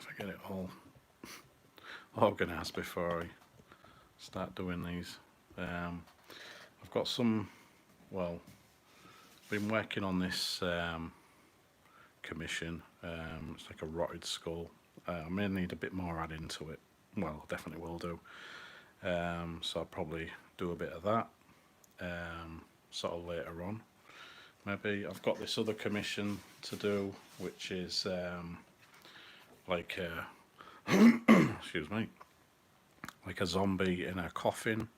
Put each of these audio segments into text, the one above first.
if I get it all organised before I start doing these. I've got some, well, been working on this commission. It's like a rotted skull. I may need a bit more adding to it. Well, definitely will do. So I'll probably do a bit of that sort of later on. Maybe I've got this other commission to do, which is like a excuse me, like a zombie in a coffin.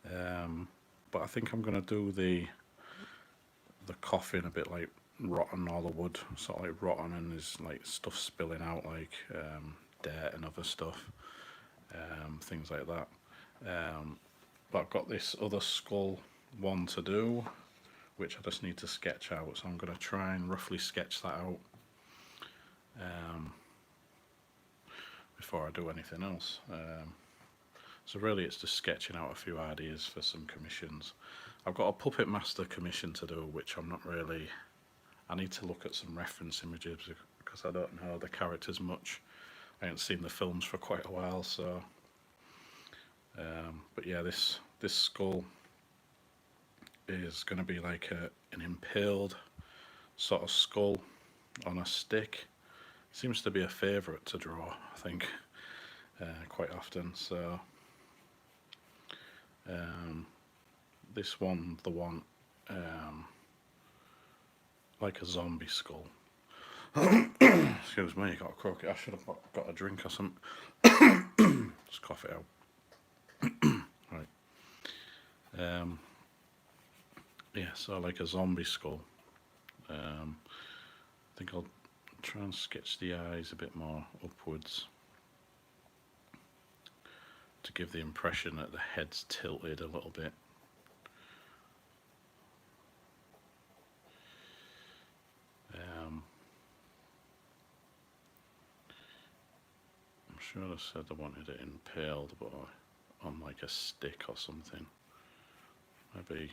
But I think I'm gonna do the coffin a bit like rotten, all the wood sort of like rotten, and there's like stuff spilling out, like dirt and other stuff, things like that. But I've got this other skull one to do, which I just need to sketch out, so I'm going to try and roughly sketch that out before I do anything else. So really it's just sketching out a few ideas for some commissions. I've got a Puppet Master commission to do, which I'm not really... I need to look at some reference images because I don't know the characters much. I haven't seen the films for quite a while, so... but yeah, this skull is going to be like an impaled sort of skull on a stick. Seems to be a favourite to draw, I think, quite often. So this one, the one like a zombie skull. Excuse me, got a croaky. I should have got a drink or something. Just cough it out. Right. Yeah, so like a zombie skull. I think I'll try and sketch the eyes a bit more upwards to give the impression that the head's tilted a little bit. I'm sure I said I wanted it impaled, but on like a stick or something. Maybe,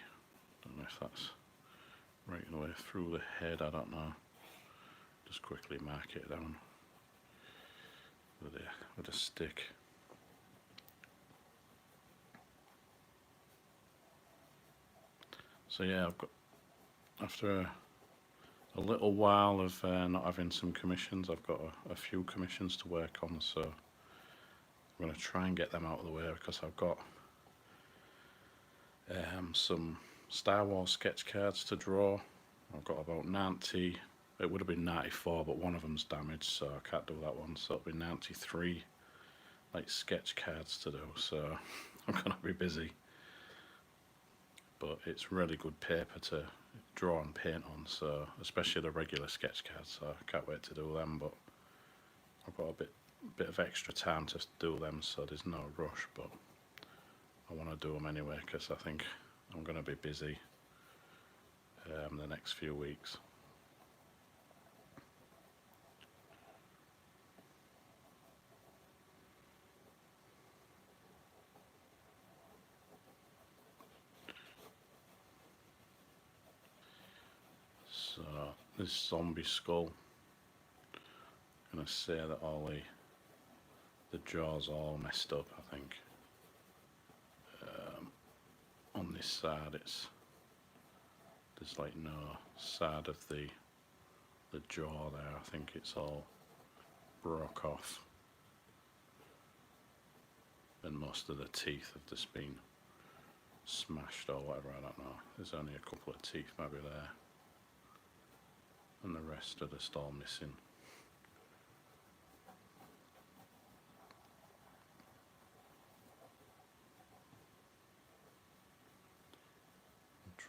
don't know if that's right the way through the head, I don't know. Just quickly mark it down with a stick. So yeah, I've got, after a little while of not having some commissions, I've got a few commissions to work on, so I'm going to try and get them out of the way because I've got some Star Wars sketch cards to draw. I've got about 90, it would have been 94, but one of them's damaged, so I can't do that one, so it'll be 93 like sketch cards to do, so I'm going to be busy. But it's really good paper to draw and paint on, so especially the regular sketch cards, so I can't wait to do them. But I've got a bit of extra time to do them, so there's no rush, but I want to do them anyway because I think I'm going to be busy the next few weeks. So this zombie skull, I'm going to say that all the jaws are all messed up, I think. On this side there's like no side of the jaw there, I think it's all broke off. And most of the teeth have just been smashed or whatever, I don't know. There's only a couple of teeth maybe there. And the rest are just all missing.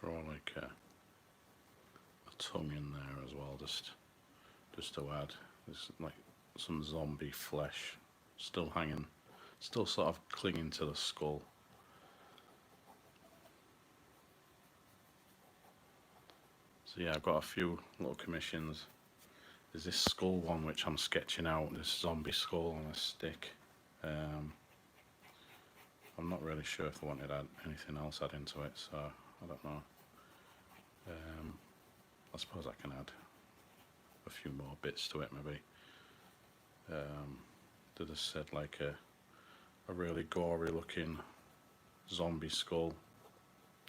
Draw like a tongue in there as well, just to add. There's like some zombie flesh still hanging, still sort of clinging to the skull. So yeah, I've got a few little commissions. There's this skull one which I'm sketching out, this zombie skull on a stick. I'm not really sure if I wanted to add anything else into it, so I don't know. I suppose I can add a few more bits to it maybe. They just said like a really gory looking zombie skull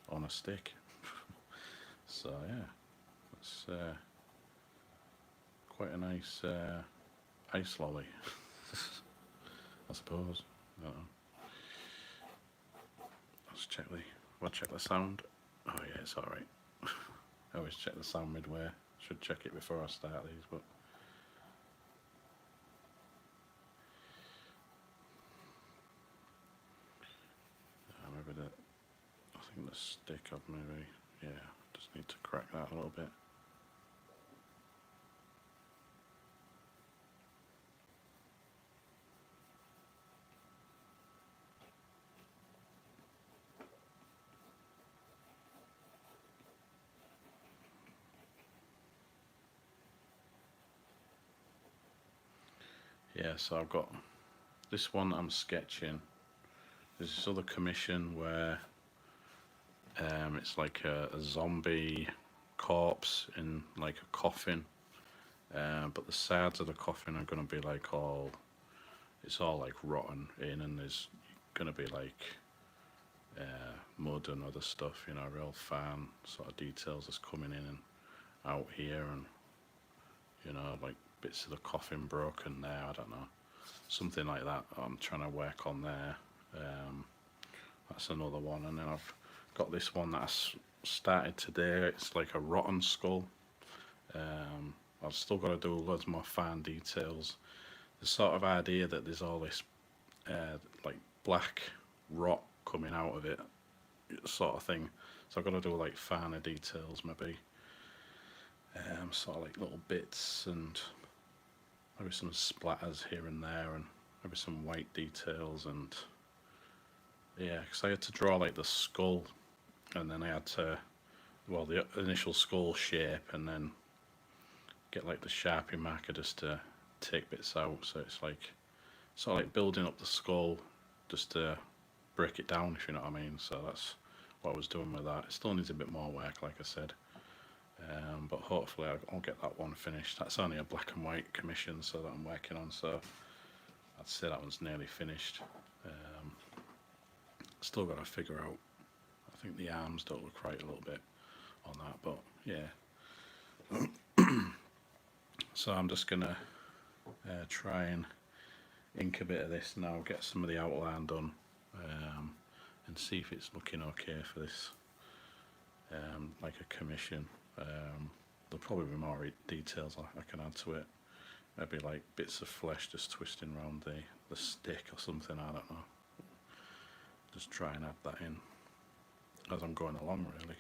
on a stick. So yeah, it's quite a nice ice lolly, I suppose. I don't know. I'll check the sound. Oh yeah, it's alright. I always check the sound midway. Should check it before I start these, but maybe I think the stick I've maybe, yeah, just need to crack that a little bit. Yeah, so I've got this one I'm sketching. There's this other commission where it's like a zombie corpse in like a coffin, but the sides of the coffin are going to be like it's all like rotten in, and there's going to be like mud and other stuff, you know, real fine sort of details that's coming in and out here, and you know, like bits of the coffin broken there, I don't know, something like that I'm trying to work on there. That's another one, and then I've got this one that I started today. It's like a rotten skull. I've still got to do loads more fine details. The sort of idea that there's all this like black rot coming out of it, sort of thing. So I've got to do like finer details, maybe sort of like little bits and maybe some splatters here and there, and maybe some white details, and yeah, because I had to draw like the skull, and then I had to, well, the initial skull shape, and then get like the Sharpie marker just to take bits out. So it's like sort of like building up the skull just to break it down, if you know what I mean. So that's what I was doing with that. It still needs a bit more work, like I said, but hopefully I'll get that one finished. That's only a black and white commission, so that I'm working on. So I'd say that one's nearly finished. Still got to figure out. I think the arms don't look right a little bit on that, but yeah. So I'm just gonna try and ink a bit of this now, get some of the outline done, and see if it's looking okay for this, like a commission. There'll probably be more details I can add to it. Maybe like bits of flesh just twisting around the stick or something, I don't know. Just try and add that in as I'm going along, really.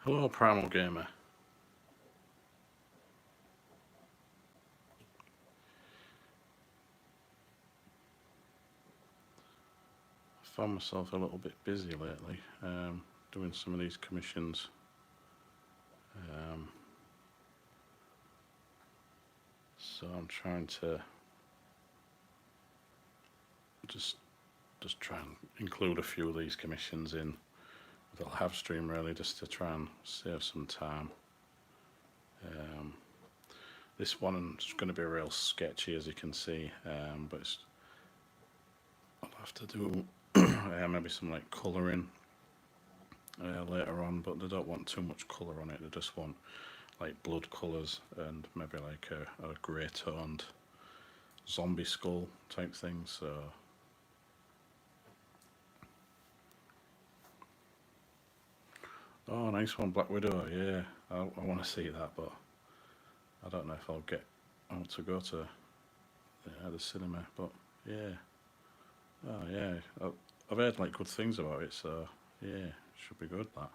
Hello, Primal Gamer. I found myself a little bit busy lately, doing some of these commissions. So I'm trying to just try and include a few of these commissions in the live stream, really, just to try and save some time. This one's going to be real sketchy, as you can see, but I'll have to do maybe some like colouring later on, but they don't want too much colour on it. They just want like blood colours and maybe like a grey toned zombie skull type thing. So oh, nice one, Black Widow. Yeah, I want to see that, but I don't know if I'll get out to go to the cinema. But yeah, oh yeah, I've heard like good things about it, so yeah, should be good. That.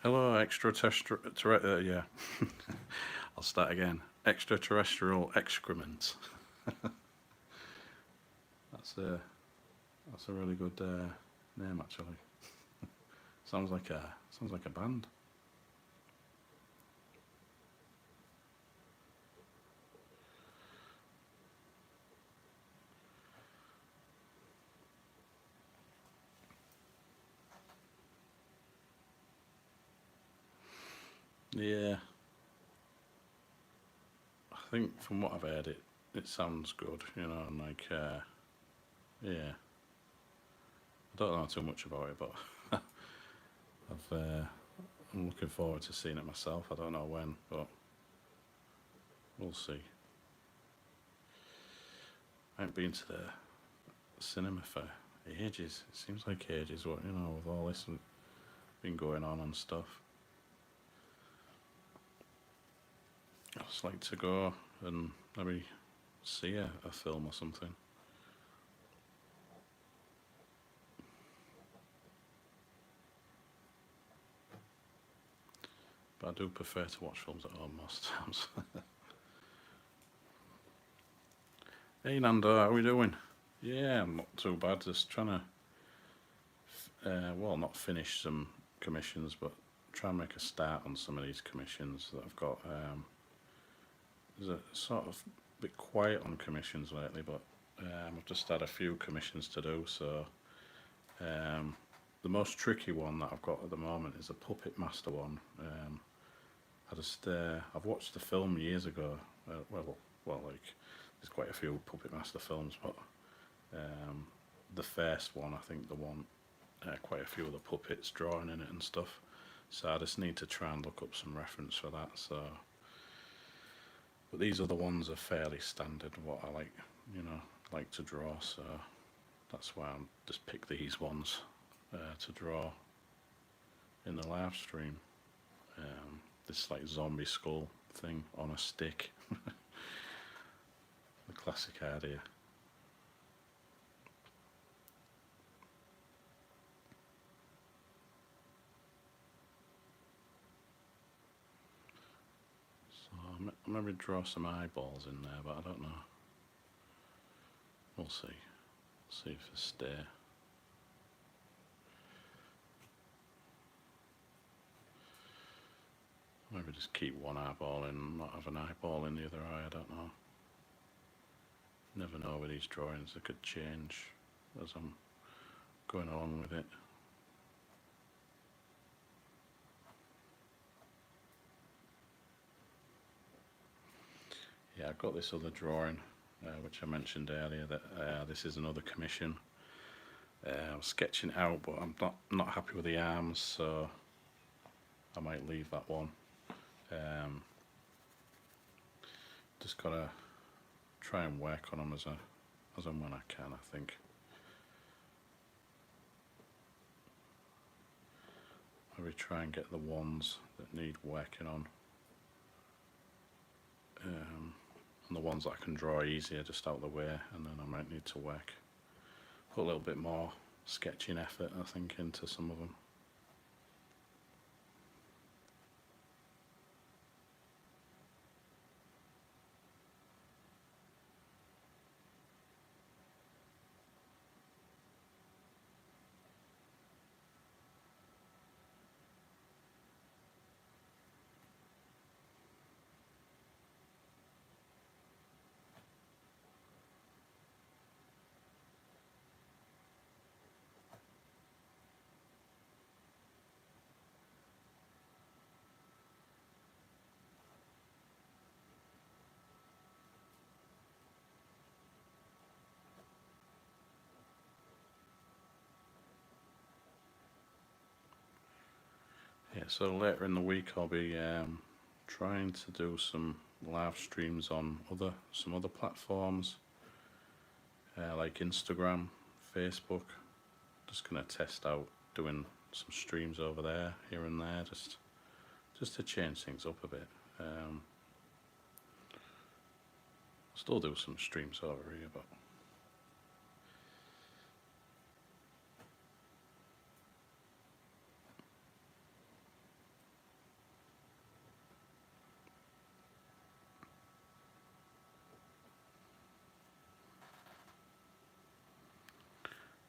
Hello, extraterrestrial. Yeah, I'll start again. Extraterrestrial excrement. That's a that's a really good name actually. Sounds like a band. Yeah, I think from what I've heard, it sounds good. And like yeah, I don't know too much about it, but I'm looking forward to seeing it myself. I don't know when, but we'll see. I haven't been to the cinema for ages. It seems like ages, what with all this been going on and stuff. I just like to go and maybe see a film or something. But I do prefer to watch films at home most times. Hey Nando, how are we doing? Yeah, I'm not too bad. Just trying to, well, not finish some commissions, but try and make a start on some of these commissions that I've got. There's a sort of bit quiet on commissions lately, but I've just had a few commissions to do. So the most tricky one that I've got at the moment is a Puppet Master one. I've watched the film years ago. Like there's quite a few Puppet Master films, but the first one, I think the one quite a few of the puppets drawn in it and stuff. So I just need to try and look up some reference for that. So, but these other ones are fairly standard. What I like to draw. So that's why I just pick these ones to draw in the live stream. This like zombie skull thing on a stick. The classic idea. So I'll maybe draw some eyeballs in there, but I don't know. We'll see. See if they stay. Maybe just keep one eyeball in and not have an eyeball in the other eye, I don't know. Never know with these drawings, they could change as I'm going along with it. Yeah, I've got this other drawing, which I mentioned earlier, that this is another commission. I was sketching it out, but I'm not happy with the arms, so I might leave that one. Just gotta try and work on them as and when I can, I think. Maybe try and get the ones that need working on. And the ones that I can draw easier just out of the way, and then I might need to put a little bit more sketching effort, I think, into some of them. Yeah, so later in the week I'll be trying to do some live streams on some other platforms like Instagram, Facebook. Just gonna test out doing some streams over there, here and there, just to change things up a bit. Still do some streams over here, but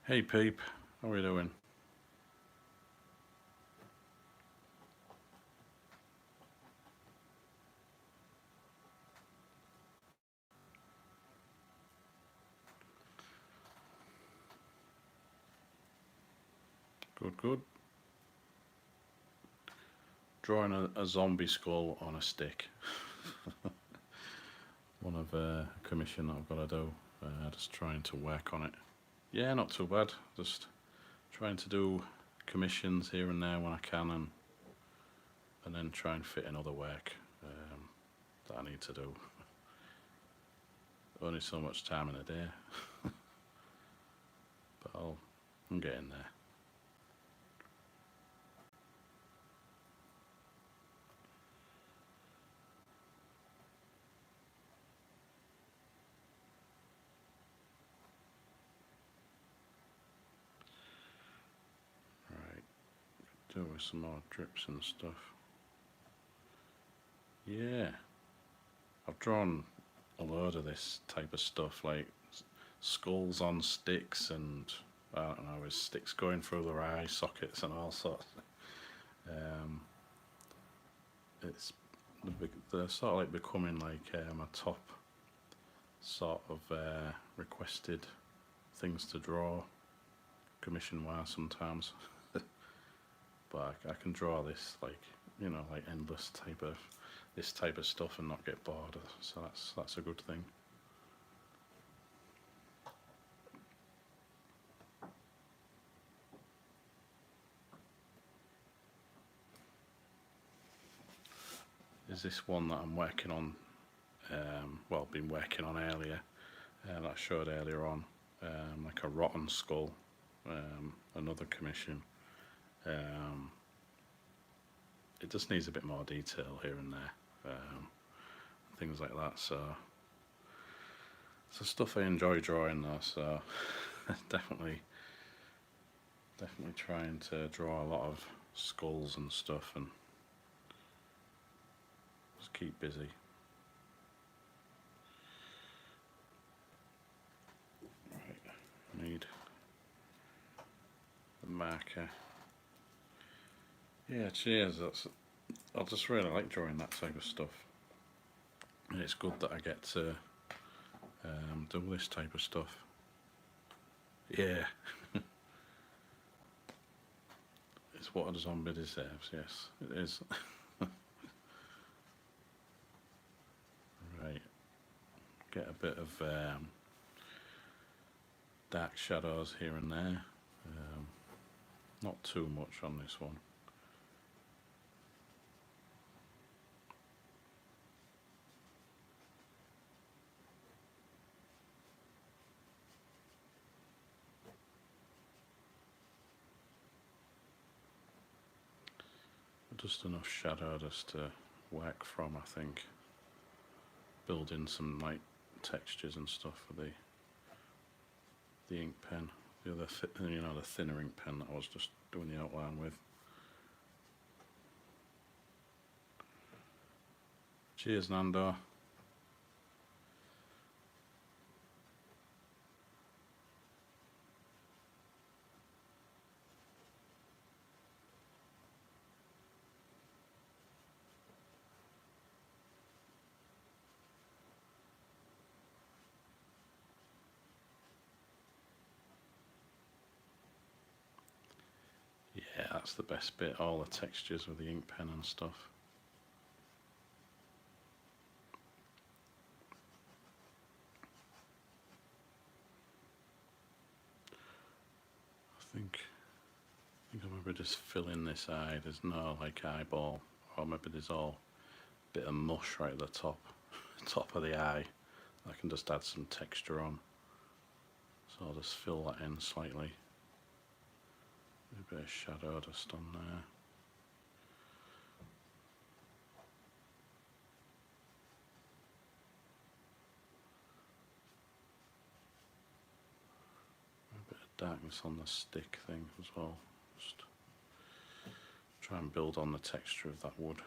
hey Peep, how are you doing? Good, good. Drawing a zombie skull on a stick. One of a commission that I've got to do. Just trying to work on it. Yeah, not too bad. Just trying to do commissions here and there when I can, and then try and fit in other work that I need to do. Only so much time in a day, but I'm getting there. Right, do with some more drips and stuff. Yeah, I've drawn a load of this type of stuff, like skulls on sticks, and I don't know, with sticks going through their eye sockets and all sorts. Um, it's they're sort of like becoming like my top sort of requested things to draw, commission wise sometimes. But I can draw this like, like endless type of stuff and not get bored. So that's a good thing. Is this one that I'm working on? Well, been working on earlier. That I showed earlier on, like a rotten skull. Another commission. It just needs a bit more detail here and there, things like that. So stuff I enjoy drawing though. So definitely trying to draw a lot of skulls and stuff and just keep busy. Right, need the marker. Yeah, cheers. I just really like drawing that type of stuff, and it's good that I get to do this type of stuff. Yeah, it's what a zombie deserves. Yes, it is. Right, get a bit of dark shadows here and there. Not too much on this one. Just enough shadow just to work from, I think. Build in some like textures and stuff for the ink pen, the other the thinner ink pen that I was just doing the outline with. Cheers, Nando. Yeah, that's the best bit, all the textures with the ink pen and stuff. I think think I'll maybe just fill in this eye. There's no like eyeball, or maybe there's all bit of mush right at the top, top of the eye. I can just add some texture on. So I'll just fill that in slightly. A bit of shadow just on there. A bit of darkness on the stick thing as well. Just try and build on the texture of that wood.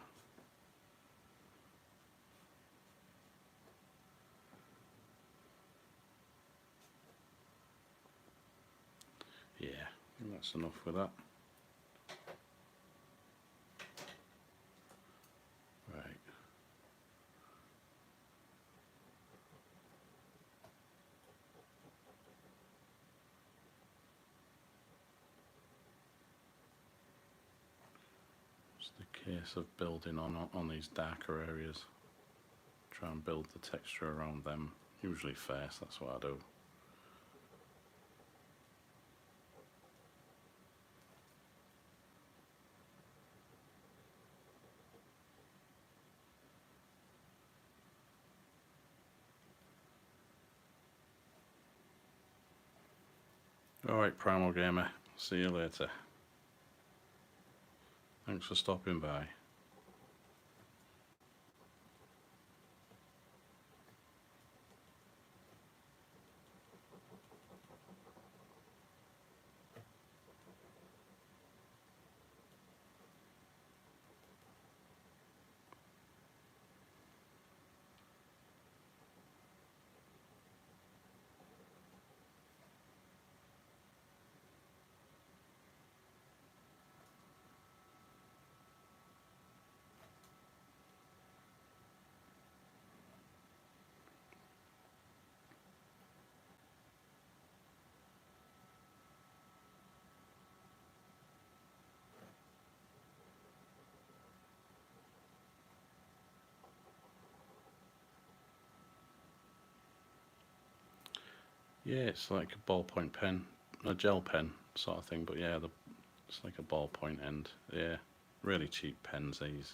Yeah, I think that's enough with that. Right. It's the case of building on these darker areas. Try and build the texture around them. Usually first, that's what I do. Alright, Primal Gamer, see you later. Thanks for stopping by. Yeah, it's like a ballpoint pen, a gel pen sort of thing, but yeah, it's like a ballpoint end. Yeah, really cheap pens these.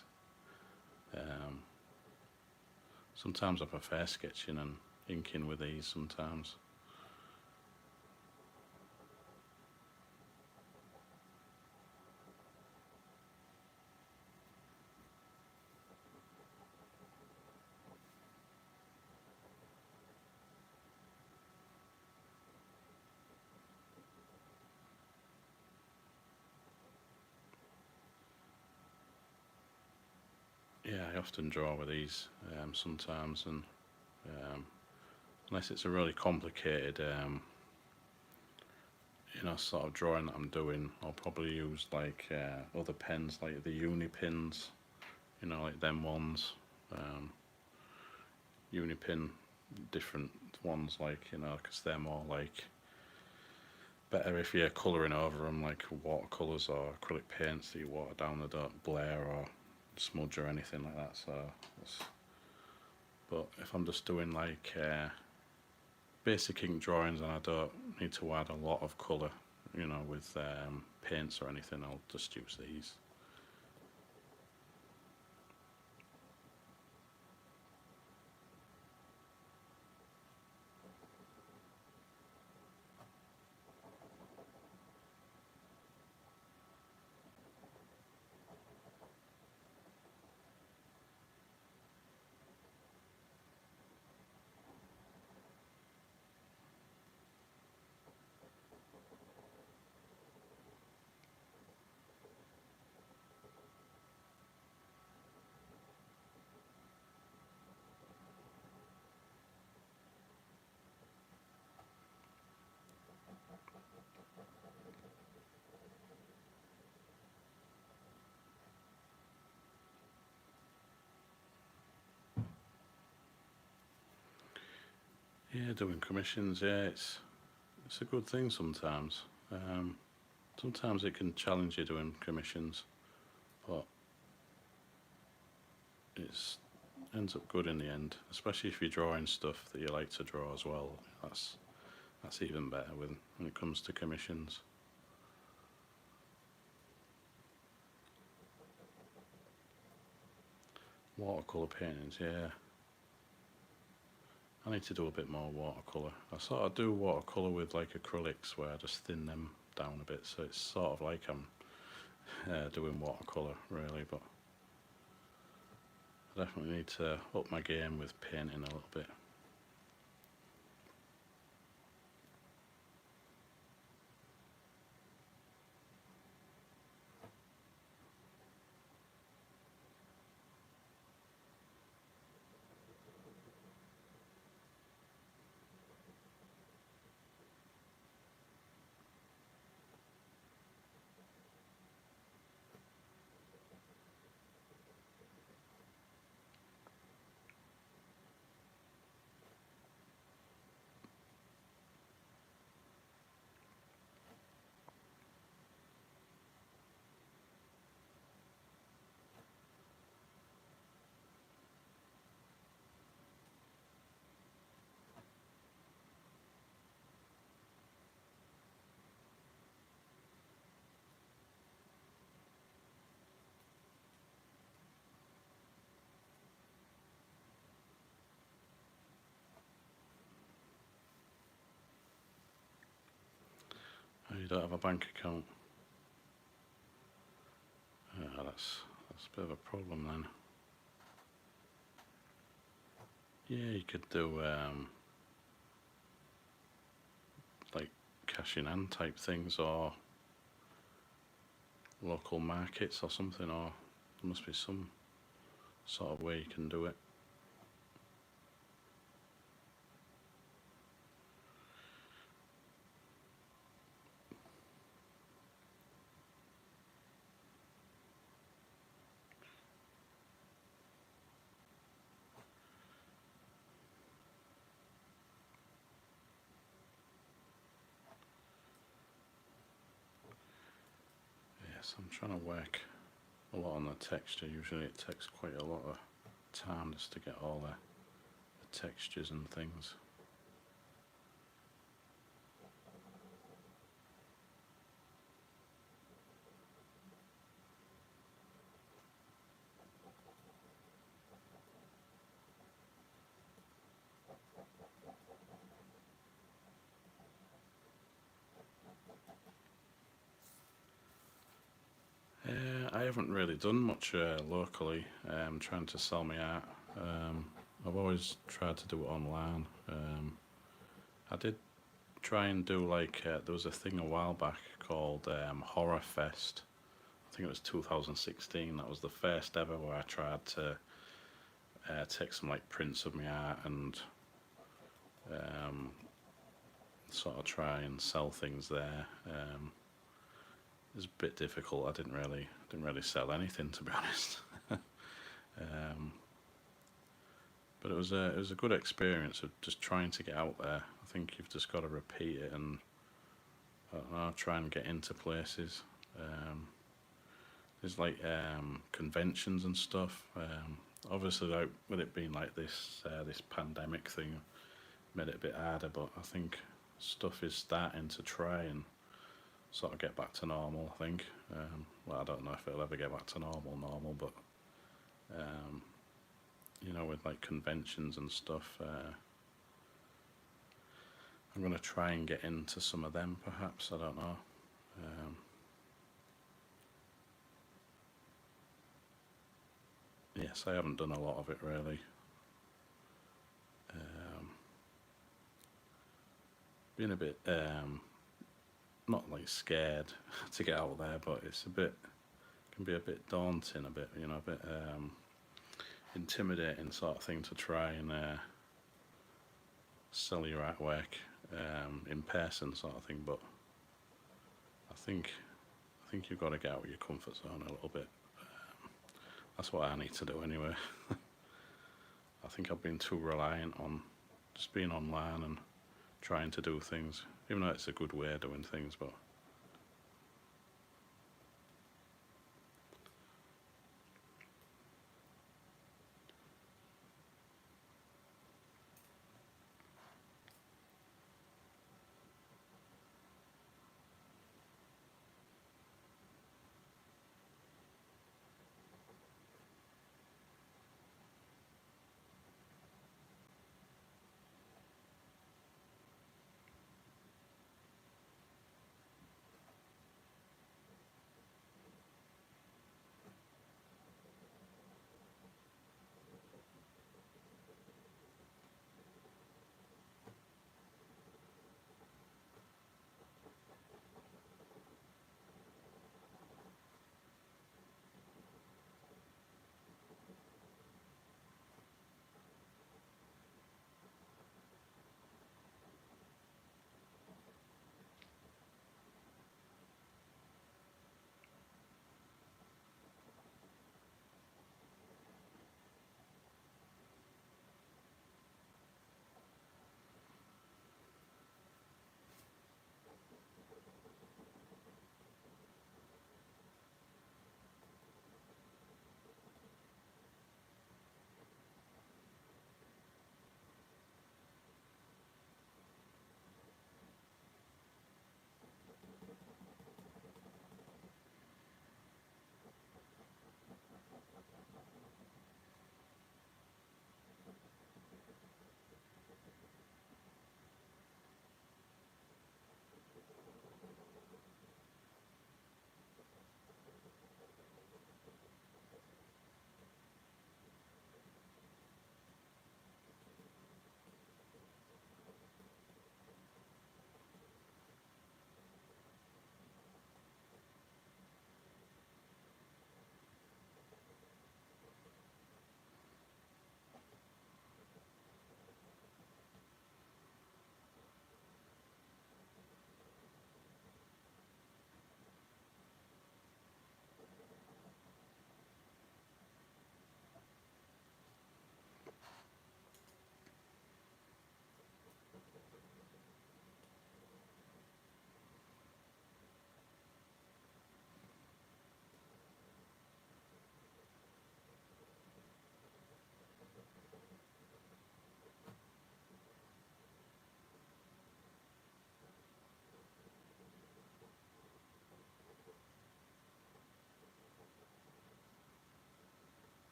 Sometimes I prefer sketching and inking with these sometimes. Yeah, I often draw with these sometimes, and unless it's a really complicated, sort of drawing that I'm doing, I'll probably use like other pens, like the uni pins, like them ones, uni pin, different ones, like because they're more like better if you're colouring over them, like watercolours or acrylic paints that you water down, they don't blare or smudge or anything like that. But if I'm just doing like basic ink drawings and I don't need to add a lot of colour, with paints or anything, I'll just use these. Yeah, doing commissions, yeah, it's a good thing sometimes. Sometimes it can challenge you doing commissions, but it ends up good in the end, especially if you're drawing stuff that you like to draw as well. That's even better when it comes to commissions. Watercolour paintings, yeah. I need to do a bit more watercolour. I sort of do watercolour with like acrylics where I just thin them down a bit, so it's sort of like I'm doing watercolour really, but I definitely need to up my game with painting a little bit. Oh, you don't have a bank account? That's a bit of a problem then. Yeah, you could do like cash in hand type things, or local markets or something, or there must be some sort of way you can do it. Yes, I'm trying to work a lot on the texture. Usually it takes quite a lot of time just to get all the textures and things. I haven't really done much locally, trying to sell my art. I've always tried to do it online. I did try and do like, there was a thing a while back called Horror Fest. I think it was 2016. That was the first ever where I tried to take some like prints of my art and um, sort of try and sell things there. It was a bit difficult. I didn't really sell anything, to be honest. um, but it was a good experience of just trying to get out there. I think you've just got to repeat it and I don't know, try and get into places. There's like conventions and stuff. Obviously, like with it being like this pandemic thing, made it a bit harder. But I think stuff is starting to try and sort of get back to normal. I think. Well, I don't know if it'll ever get back to normal, but um, with like conventions and stuff, I'm gonna try and get into some of them. Perhaps, I don't know. Um, yes, I haven't done a lot of it really. Um, Been a bit not like scared to get out there, but it's a bit can be a bit daunting, a bit a bit intimidating sort of thing to try and sell your artwork in person sort of thing. But I think you've got to get out of your comfort zone a little bit. That's what I need to do anyway. I think I've been too reliant on just being online and trying to do things, even though it's a good way of doing things. But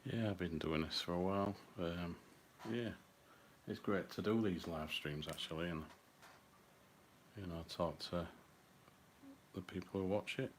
Yeah, I've been doing this for a while. Yeah, it's great to do these live streams actually, and talk to the people who watch it.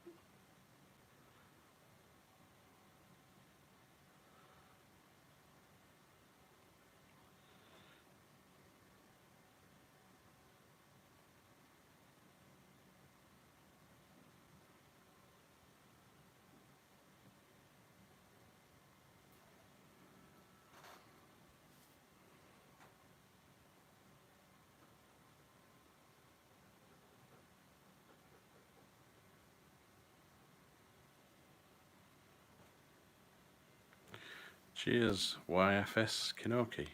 Cheers, YFS Kinoki.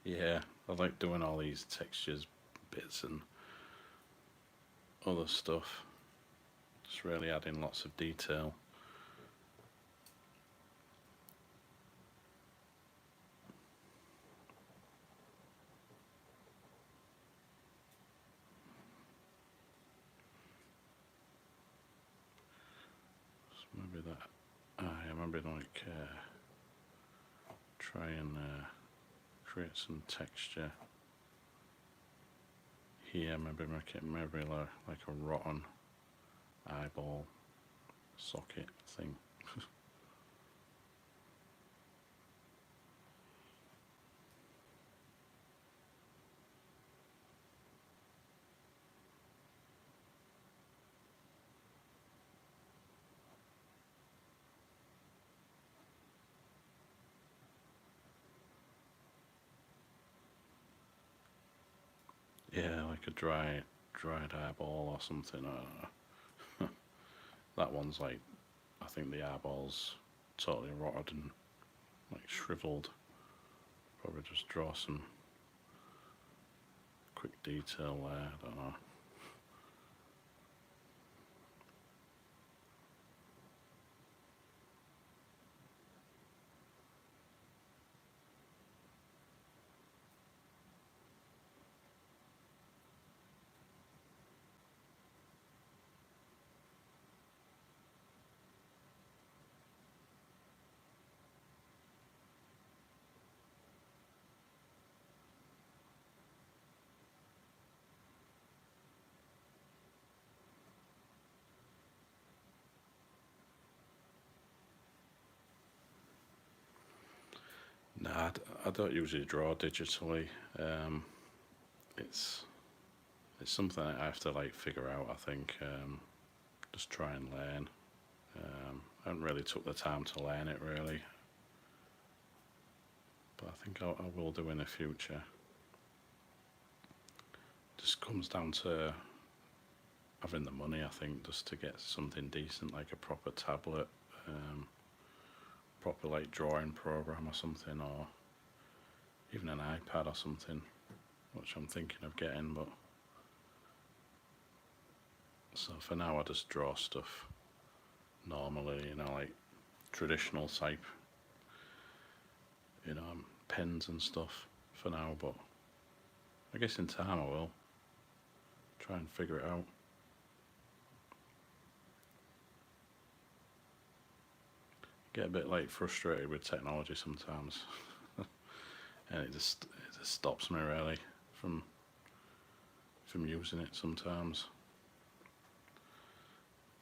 Yeah, I like doing all these textures, bits, and other stuff. Just really adding lots of detail. So maybe that. Yeah, maybe like try and create some texture here. Maybe make it maybe like a rotten eyeball socket thing. Yeah, like a dried eyeball or something. That one's like, I think the eyeball's totally rotted and like shriveled. Probably just draw some quick detail there. I don't know. Nah, I don't usually draw digitally. It's it's something I have to like figure out. I think just try and learn. I haven't really took the time to learn it really, but I think I will do in the future. Just comes down to having the money. I think just to get something decent like a proper tablet, proper like drawing program or something, or even an iPad or something, which I'm thinking of getting. But so for now, I just draw stuff normally, like traditional type, pens and stuff for now. But I guess in time I will try and figure it out. Get a bit like frustrated with technology sometimes, and it just stops me really from using it sometimes.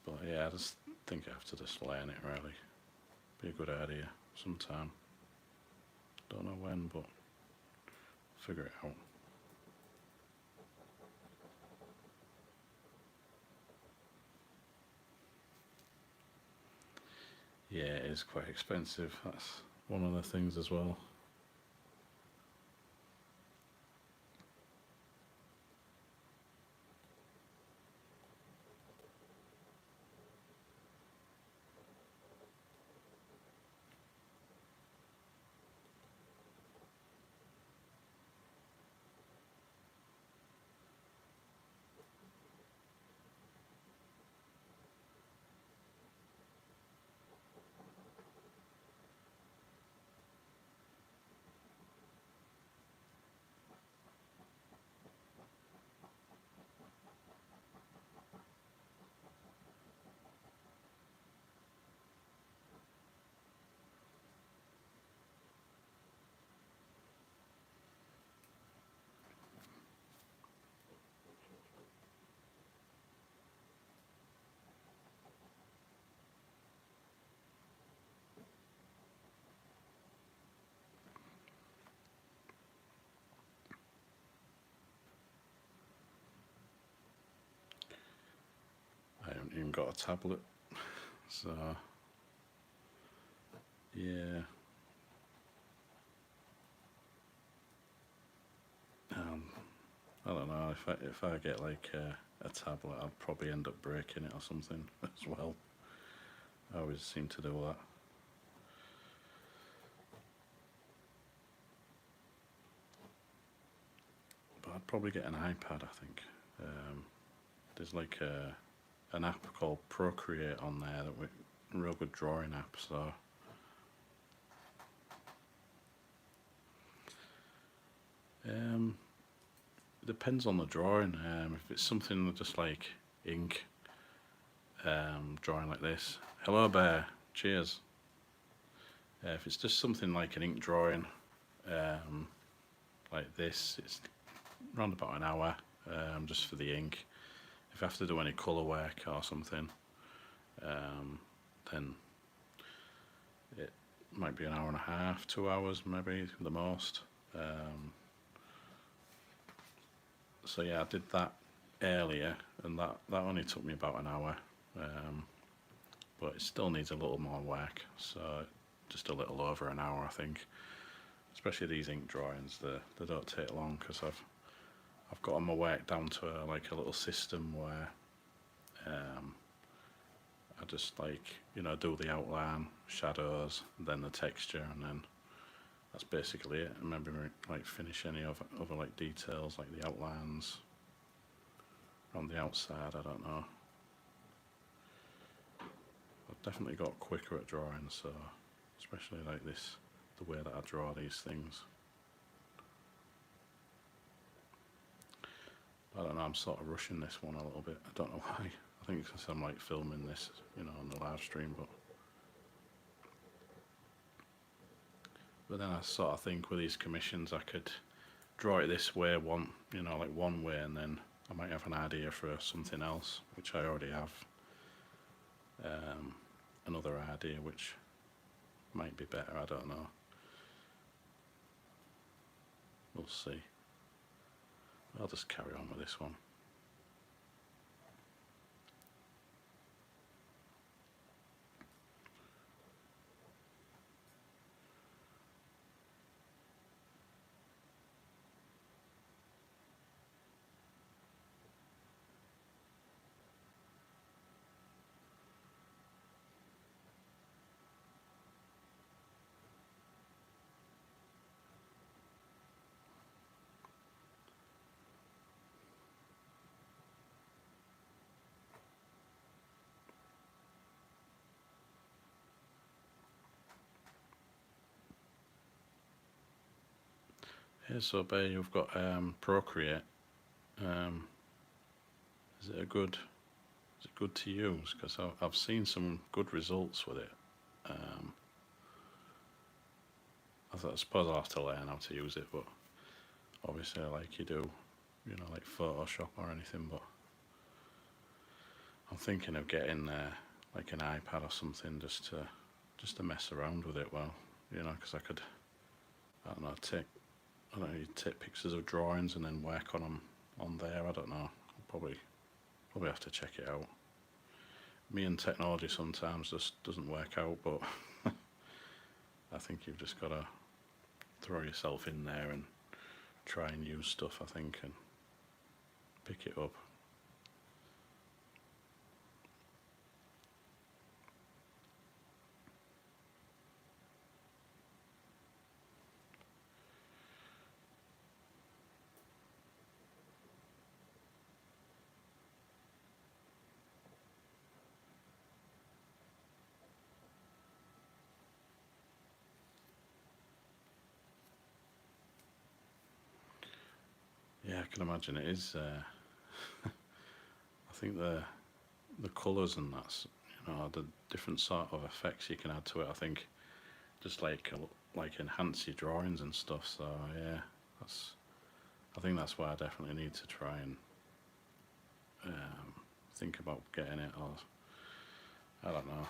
But yeah, I just think I have to just learn it really. Be a good idea sometime. Don't know when, but figure it out. Yeah, it is quite expensive. That's one of the things as well. even got a tablet, so yeah. I don't know, if I get like a tablet, I'll probably end up breaking it or something as well. I always seem to do that. But I'd probably get an iPad, I think. There's like an app called Procreate on there a real good drawing app, so it depends on the drawing. If it's something just like ink, drawing like this, hello bear, cheers. If it's just something like an ink drawing, like this, it's around about an hour, just for the ink. If I have to do any colour work or something, then it might be an hour and a half, 2 hours maybe the most. So yeah, I did that earlier, and that only took me about an hour, but it still needs a little more work, so just a little over an hour, I think. Especially these ink drawings, they don't take long, because I've got my work down to like a little system where I just do the outline, shadows, then the texture, and then that's basically it. And maybe like finish any other like details, like the outlines on the outside. I don't know. I've definitely got quicker at drawing, so especially like this, the way that I draw these things. I don't know, I'm sort of rushing this one a little bit. I don't know why. I think it's because I'm like filming this, on the live stream, but then I sort of think with these commissions I could draw it this way, one way, and then I might have an idea for something else, which I already have. Another idea which might be better, I don't know. We'll see. I'll just carry on with this one. Yeah, so Bear, you've got Procreate. Is it good to use? Because I've seen some good results with it. I suppose I'll have to learn how to use it, but obviously like you do, like Photoshop or anything, but I'm thinking of getting like an iPad or something just to mess around with it. Well, because I could, I don't know, take pictures of drawings and then work on them on there. I don't know. I'll probably have to check it out. Me and technology sometimes just doesn't work out, but I think you've just got to throw yourself in there and try and use stuff, I think, and pick it up. Yeah, I can imagine it is. I think the colours and that's the different sort of effects you can add to it. I think just like enhance your drawings and stuff. So yeah, I think that's why I definitely need to try and think about getting it, or I don't know.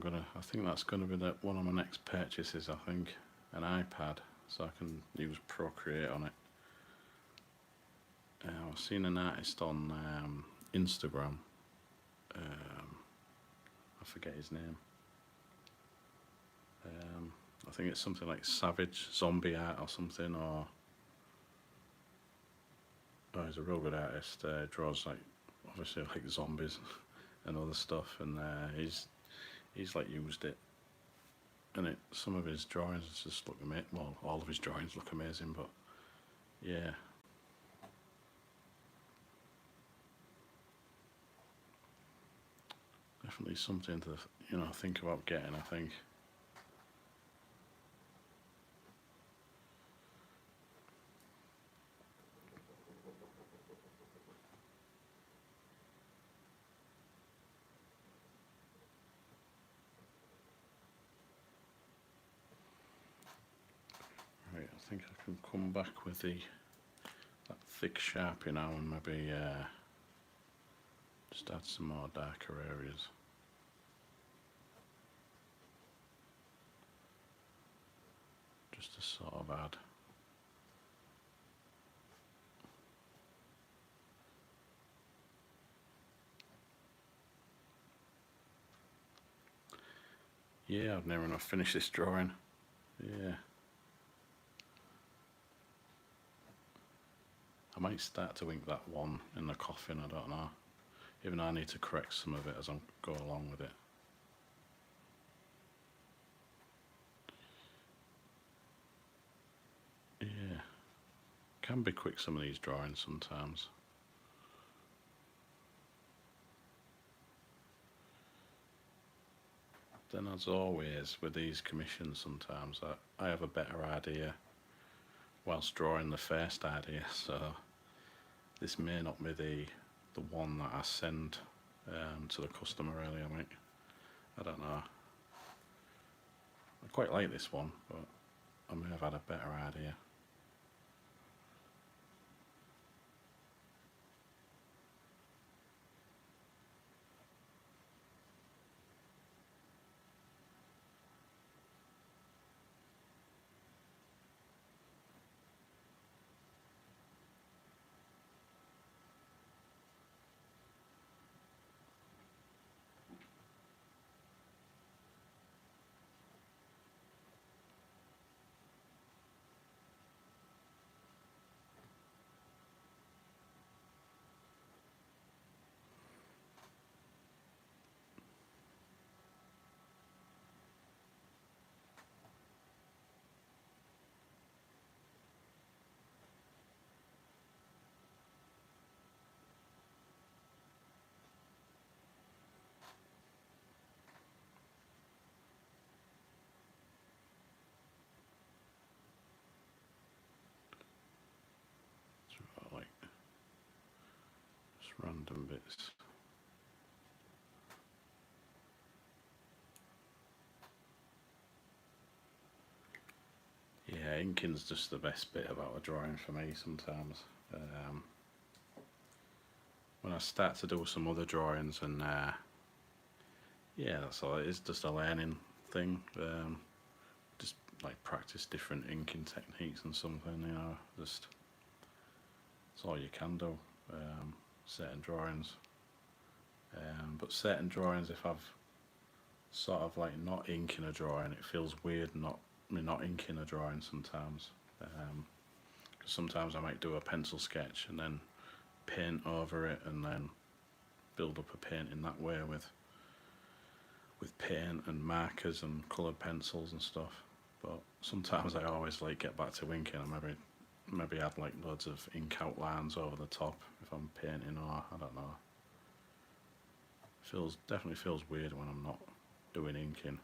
I think that's gonna be one of my next purchases. I think an iPad, so I can use Procreate on it. I've seen an artist on Instagram. I forget his name. I think it's something like Savage Zombie Art or something, or he's a real good artist. Draws like obviously like zombies and other stuff, and he's like used it, and some of his drawings just look amazing. Well, all of his drawings look amazing, but yeah. Definitely something to think about getting, I think. Right, I think I can come back with that thick Sharpie now and maybe just add some more darker areas. Just to sort of add. Yeah, I've never enough finished this drawing. Yeah. I might start to ink that one in the coffin, I don't know. Even though I need to correct some of it as I go along with it. Yeah. Can be quick, some of these drawings sometimes. Then as always with these commissions, sometimes I have a better idea whilst drawing the first idea, so this may not be the one that I send to the customer really. I don't know. I quite like this one, but I may have had a better idea. So like just random bits. Yeah, inking's just the best bit about a drawing for me sometimes. When I start to do some other drawings, and yeah, that's all it is, just a learning thing. Just like practice different inking techniques and something, just that's all you can do. Certain drawings, but certain drawings, if I've sort of like not inking a drawing, it feels weird not inking a drawing sometimes. Because sometimes I might do a pencil sketch and then paint over it and then build up a painting that way with paint and markers and coloured pencils and stuff. But sometimes I always like get back to inking and maybe add like loads of ink outlines over the top if I'm painting, or I don't know. Definitely feels weird when I'm not doing inking.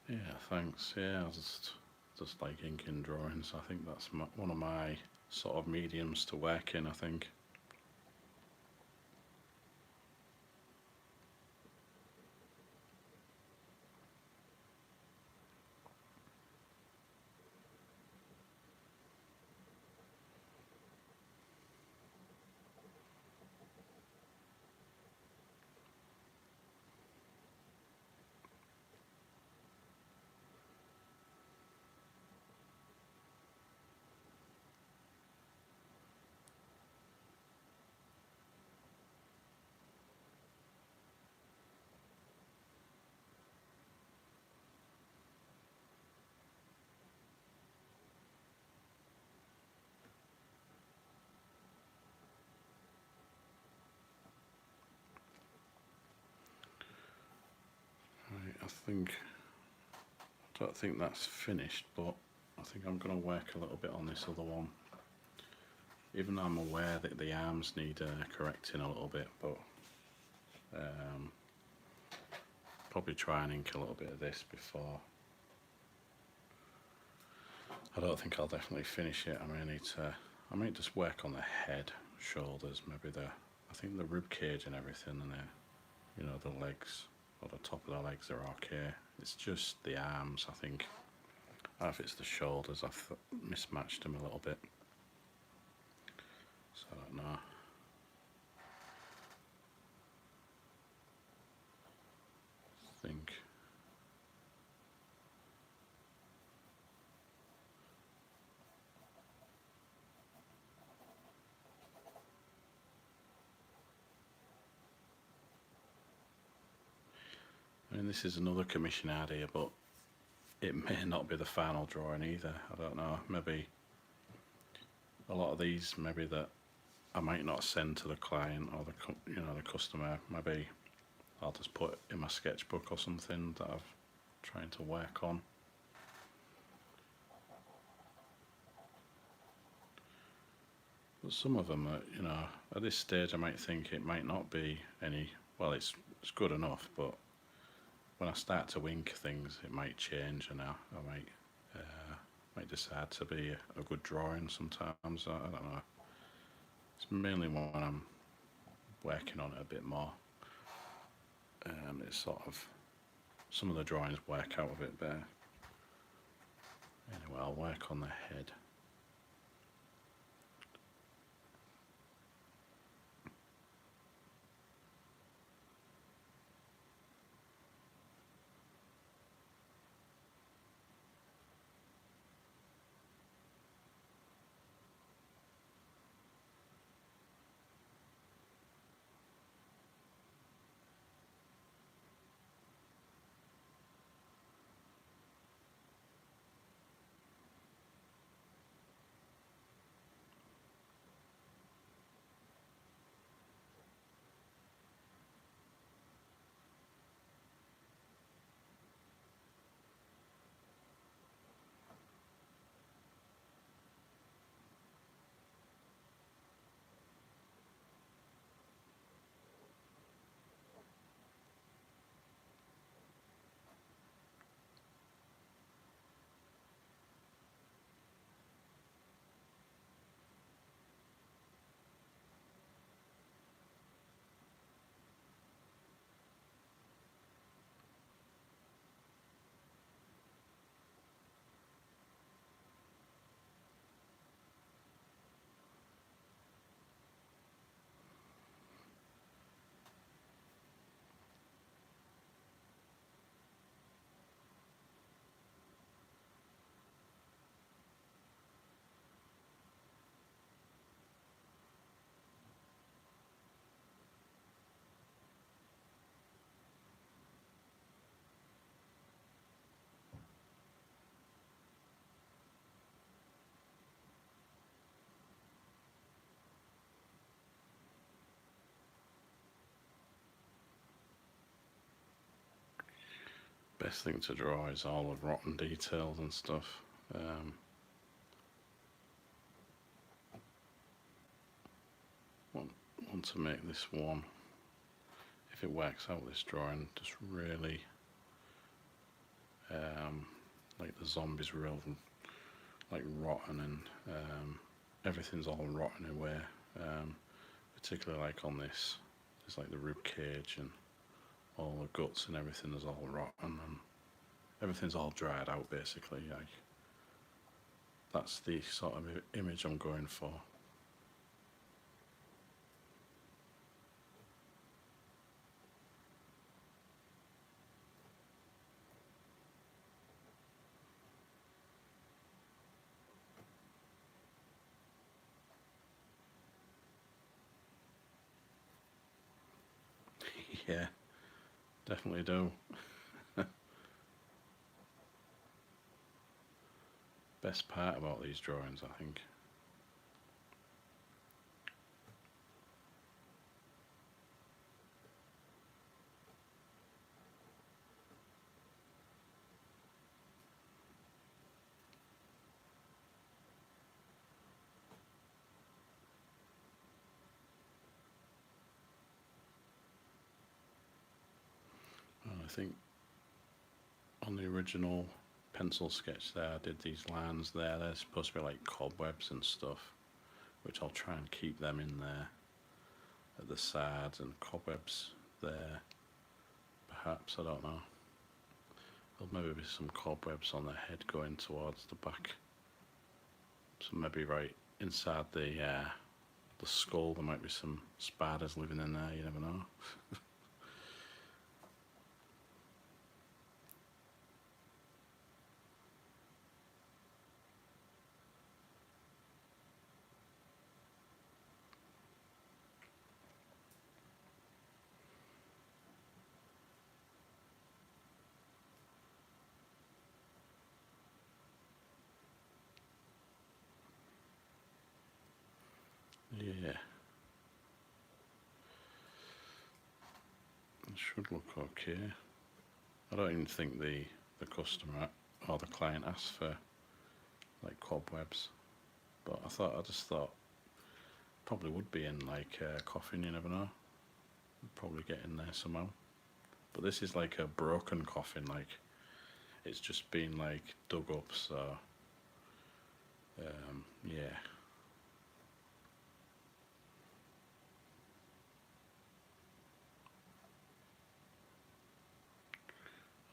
Yeah, thanks. Yeah, I just like inking drawings. I think that's one of my sort of mediums to work in, I think. Right, I don't think that's finished, but I think I'm going to work a little bit on this other one. Even though I'm aware that the arms need correcting a little bit, but um, probably try and ink a little bit of this before. I don't think I'll definitely finish it. I might just work on the head, shoulders, maybe I think the rib cage and everything, and the legs, or the top of the legs are okay. It's just the arms, I think. I don't know if it's the shoulders, I've mismatched them a little bit. So I don't know. I think. I mean, this is another commission idea, but it may not be the final drawing either. I don't know. Maybe a lot of these, maybe that I might not send to the client or the customer. Maybe I'll just put it in my sketchbook or something that I've trying to work on. But some of them, at this stage, I might think it might not be any. Well, it's good enough, but when I start to ink things, it might change, and I might decide to be a good drawing. Sometimes I don't know. It's mainly when I'm working on it a bit more. It's sort of some of the drawings work out a bit better. Anyway, I'll work on the head. Best thing to draw is all the rotten details and stuff. Want, want to make this one, if it works out, this drawing, just really like the zombies real like rotten, and everything's all rotten away. Particularly like on this, there's like the rib cage and all the guts and everything is all rotten, and everything's all dried out basically. Like that's the sort of image I'm going for. Yeah, definitely do. Best part about these drawings, I think. And I think on the original pencil sketch there, I did these lines there. They're supposed to be like cobwebs and stuff, which I'll try and keep them in there at the sides, and cobwebs there, perhaps, I don't know. There'll maybe be some cobwebs on the head going towards the back. So maybe right inside the skull there might be some spiders living in there, you never know. Yeah. It should look okay. I don't even think the customer or the client asked for like cobwebs, but I just thought probably would be in like a coffin, you never know. Probably get in there somehow. But this is like a broken coffin, like it's just been like dug up, so yeah.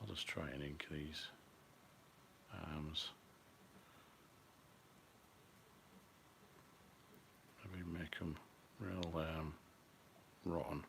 I'll just try and ink these arms. Maybe make them real rotten.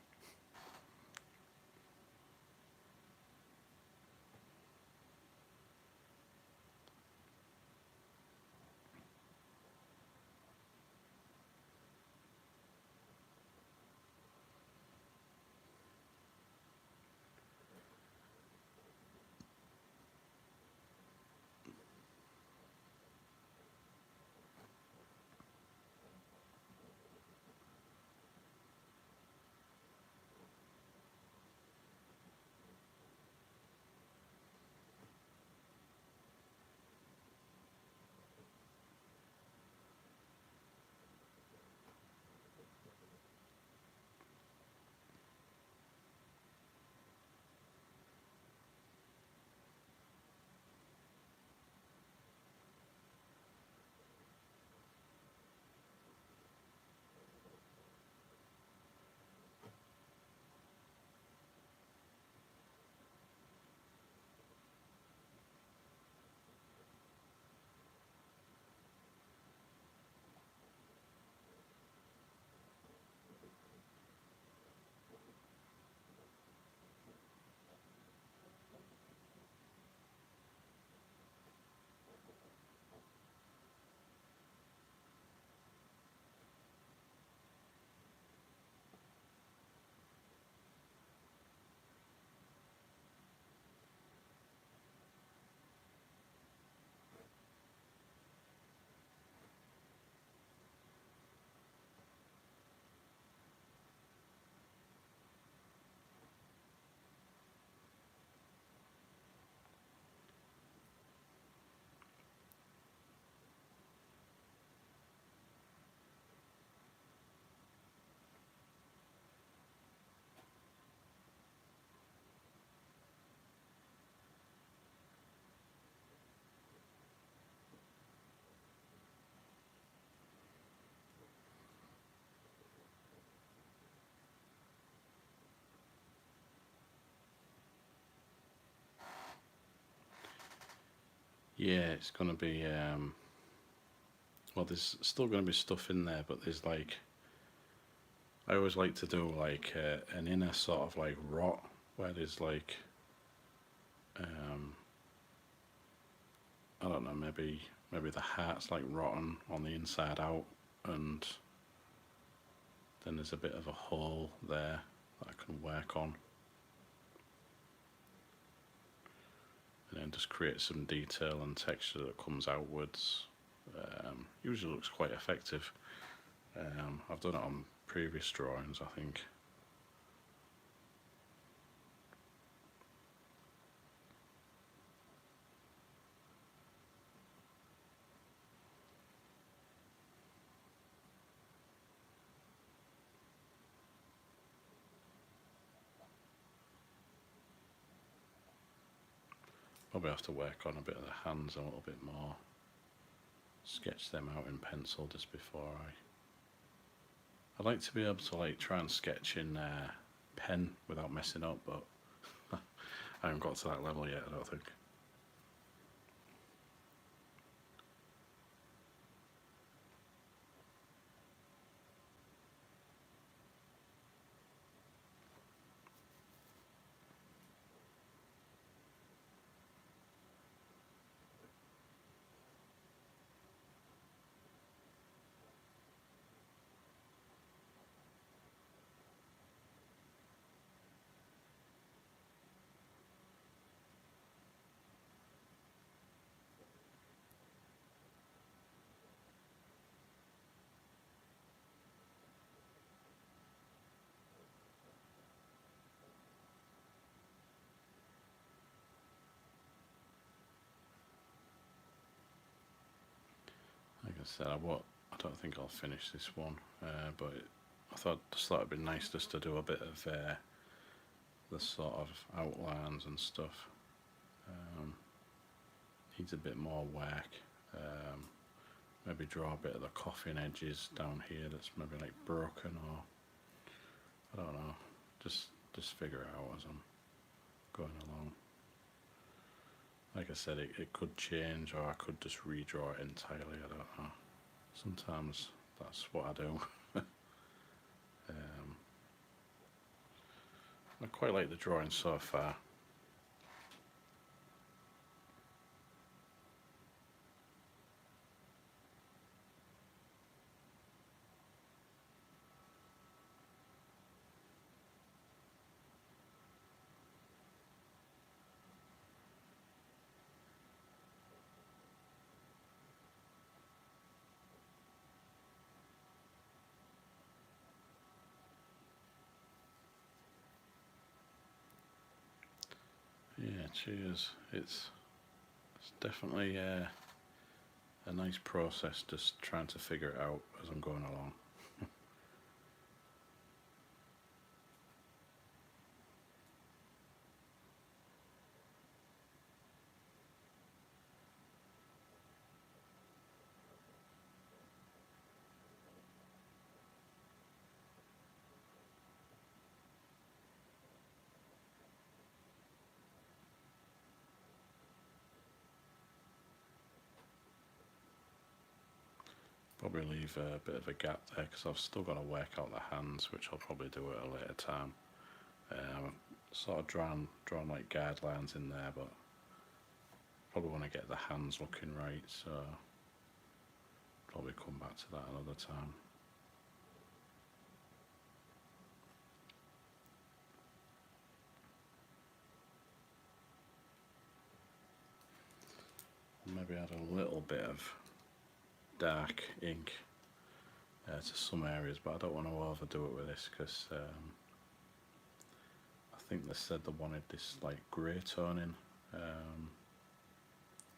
yeah, it's going to be, well, there's still going to be stuff in there, but there's like, I always like to do like an inner sort of like rot where there's like, um, I don't know, maybe the heart's like rotten on the inside out, and then there's a bit of a hole there that I can work on, and then just create some detail and texture that comes outwards. Usually looks quite effective. I've done it on previous drawings, I think. Probably have to work on a bit of the hands a little bit more. Sketch them out in pencil just before I'd like to be able to like try and sketch in pen without messing up, but I haven't got to that level yet, I don't think. Like I said, I don't think I'll finish this one, but I just thought it'd be nice just to do a bit of the sort of outlines and stuff. Needs a bit more work. Um, Maybe draw a bit of the coffin edges down here that's maybe like broken, or I don't know. Just figure it out as I'm going along. Like I said, it could change, or I could just redraw it entirely. I don't know. Sometimes that's what I do. I quite like the drawing so far. Yeah, cheers. It's definitely a nice process, just trying to figure it out as I'm going along. Probably leave a bit of a gap there because I've still got to work out the hands, which I'll probably do at a later time. Sort of drawn like guidelines in there, but probably want to get the hands looking right, so probably come back to that another time. Maybe add a little bit of dark ink to some areas, but I don't want to overdo it with this because I think they said they wanted this like grey toning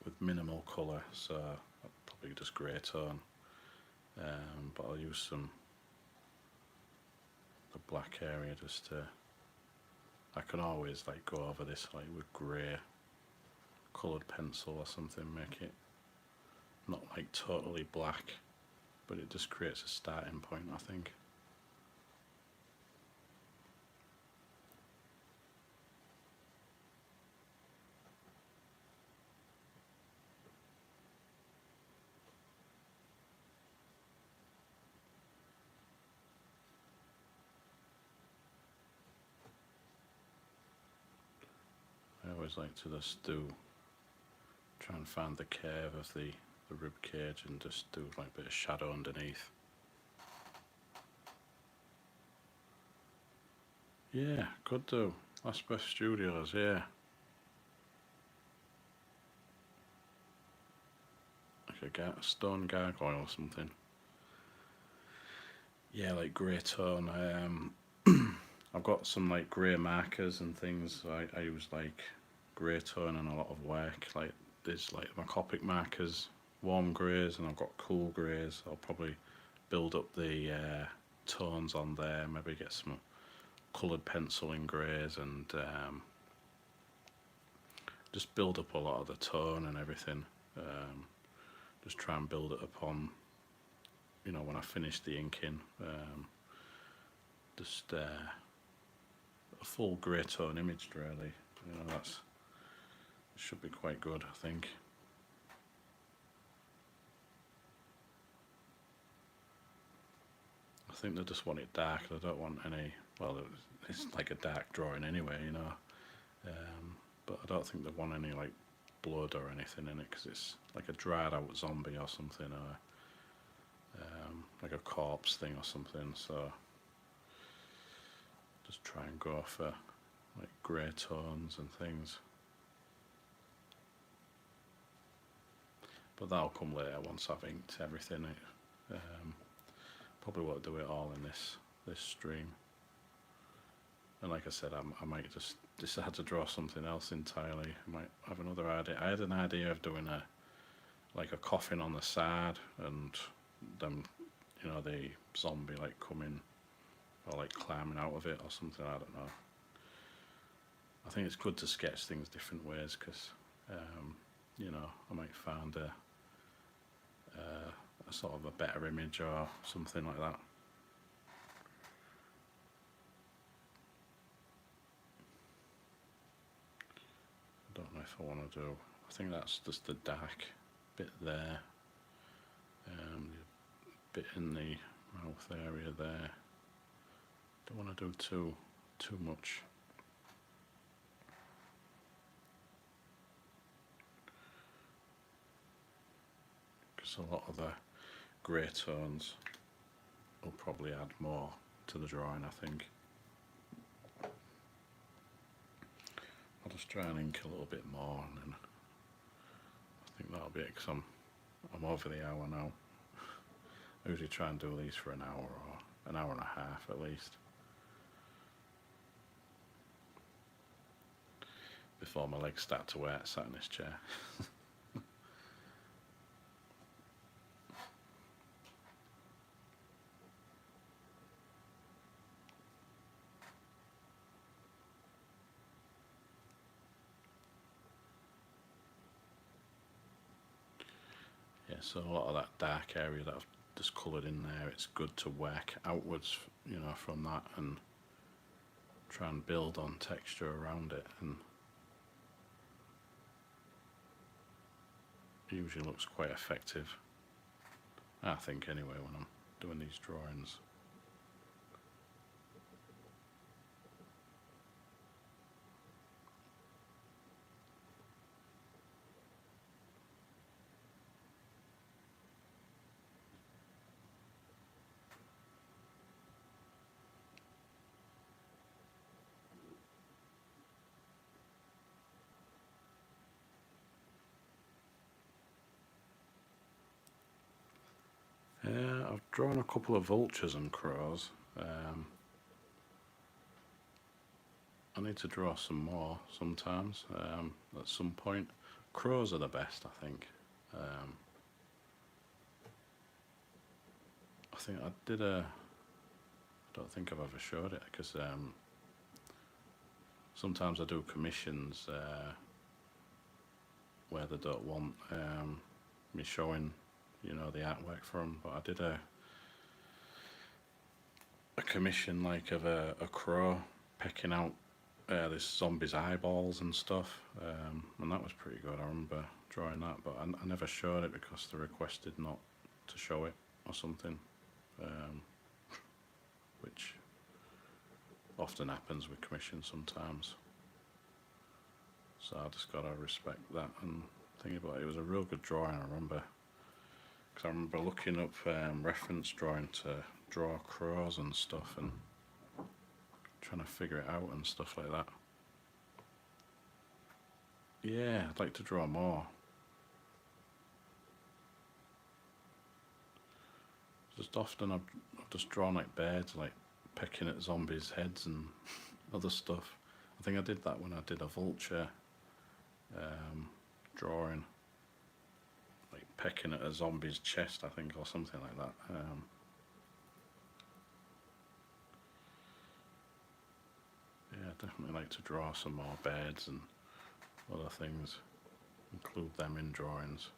with minimal colour, so I'll probably just grey tone, but I'll use the black area just to, I can always like go over this like with grey coloured pencil or something, make it not like totally black, but it just creates a starting point, I think. I always like to just try and find the curve of the rib cage and just do like a bit of shadow underneath. Yeah, could do. Last Breath Studios, yeah. Like a stone gargoyle or something. Yeah, like grey tone. I've got some like grey markers and things. I use like grey tone in a lot of work. Like there's like my Copic markers, warm greys, and I've got cool greys. I'll probably build up the tones on there. Maybe get some coloured pencil in greys and just build up a lot of the tone and everything. Just try and build it upon, when I finish the inking. Just a full grey tone image, really. It should be quite good, I think. I think they just want it dark. They don't want any. Well, it's like a dark drawing anyway, but I don't think they want any like blood or anything in it because it's like a dried out zombie or something, or like a corpse thing or something. So just try and go for like grey tones and things. But that'll come later once I've inked everything. Probably won't do it all in this stream. And like I said, I might just decide to draw something else entirely. I might have another idea. I had an idea of doing a coffin on the side, and then the zombie like coming or like climbing out of it or something. I don't know. I think it's good to sketch things different ways because I might find a sort of a better image or something like that. I don't know if I want to do. I think that's just the dark bit there, the bit in the mouth area there. Don't want to do too much. Because a lot of the grey tones will probably add more to the drawing, I think. I'll just try and ink a little bit more, and then I think that'll be it, because I'm over the hour now. I usually try and do these for an hour or an hour and a half at least, before my legs start to hurt sat in this chair. Yeah, so a lot of that dark area that I've just coloured in there, it's good to work outwards, from that, and try and build on texture around it, and it usually looks quite effective, I think, anyway, when I'm doing these drawings. I've drawn a couple of vultures and crows. I need to draw some more sometimes, at some point. Crows are the best, I think. I think I did I don't think I've ever showed it, because sometimes I do commissions where they don't want me showing, the artwork for them. But I did a commission like of a crow pecking out this zombie's eyeballs and stuff, and that was pretty good. I remember drawing that, but I never showed it because they requested not to show it or something, which often happens with commissions sometimes. So I just gotta respect that and think about it. It was a real good drawing, I remember. Because I remember looking up reference drawing to draw crows and stuff and trying to figure it out and stuff like that. Yeah, I'd like to draw more. Just often I've just drawn like birds like pecking at zombies' heads and other stuff. I think I did that when I did a vulture drawing, like pecking at a zombie's chest, I think, or something like that. Yeah, I'd definitely like to draw some more birds and other things, include them in drawings.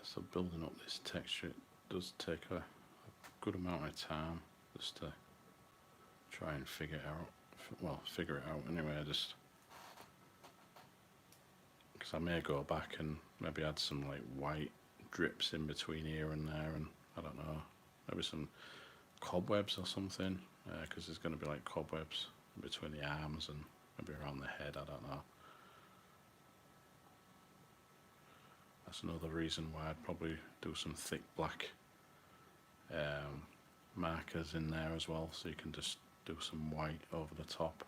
So building up this texture, it does take a good amount of time just to try and figure it out. Well, figure it out anyway, just because I may go back and maybe add some like white drips in between here and there, and I don't know, maybe some cobwebs or something, because there's going to be like cobwebs in between the arms and maybe around the head, I don't know. That's another reason why I'd probably do some thick black markers in there as well, so you can just do some white over the top.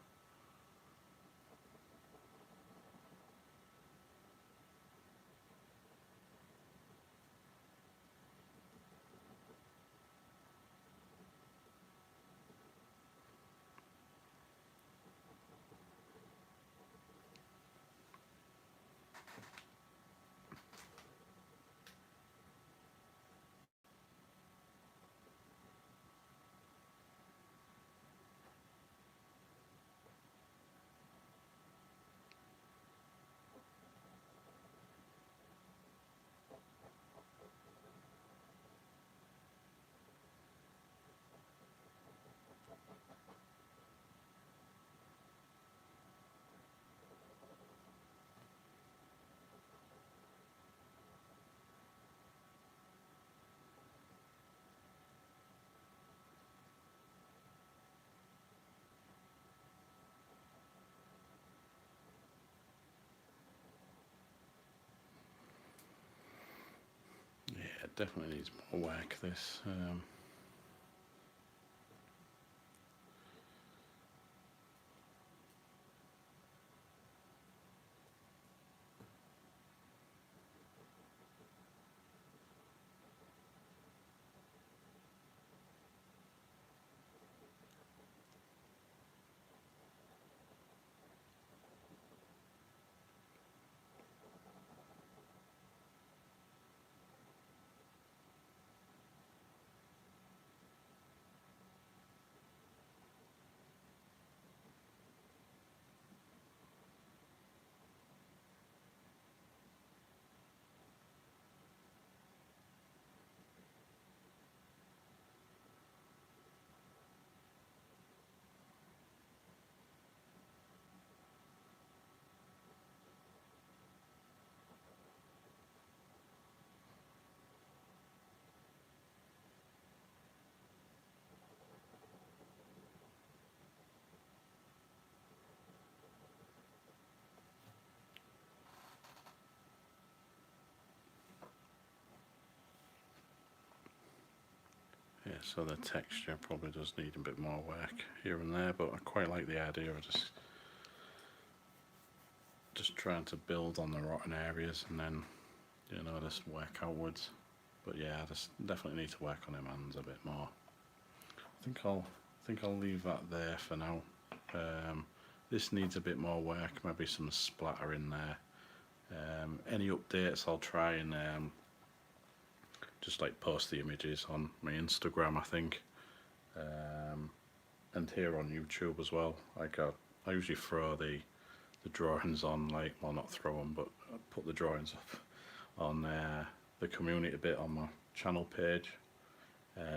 Yeah, it definitely needs more work, this. Yeah, so the texture probably does need a bit more work here and there, but I quite like the idea of just trying to build on the rotten areas and then, you know, just work outwards. But yeah, I just definitely need to work on them hands a bit more. I think I'll leave that there for now. this needs a bit more work, maybe some splatter in there. Any updates, I'll try and just like post the images on my Instagram, I think, and here on YouTube as well. Like I usually throw the drawings on, like, well, not throw them, but I put the drawings up on the community bit on my channel page.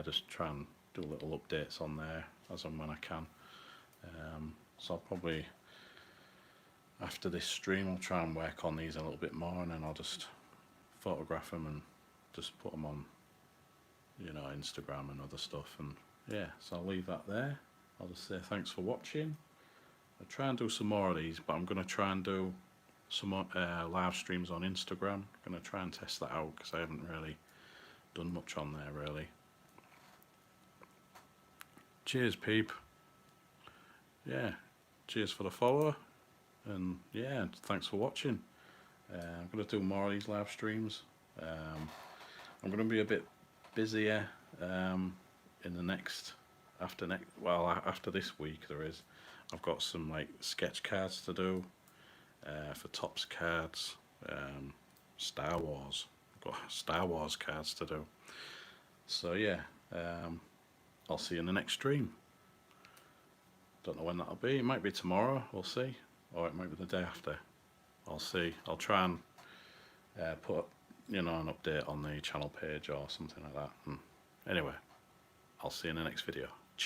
Just try and do little updates on there as and when I can. So I'll probably, after this stream, I'll try and work on these a little bit more, and then I'll just photograph them and just put them on, you know, Instagram and other stuff. And yeah, so I'll leave that there. I'll just say thanks for watching. I'll try and do some more of these, but I'm going to try and do some more, live streams on Instagram. I'm going to try and test that out because I haven't really done much on there really. Cheers, peep. Yeah, cheers for the follow, and yeah, thanks for watching. I'm going to do more of these live streams. I'm going to be a bit busier in the next, after this week there is. I've got some like sketch cards to do for Topps cards, Star Wars. I've got Star Wars cards to do. So yeah, I'll see you in the next stream. Don't know when that'll be. It might be tomorrow, we'll see. Or it might be the day after. I'll see. I'll try and put, you know, an update on the channel page or something like that. And anyway, I'll see you in the next video.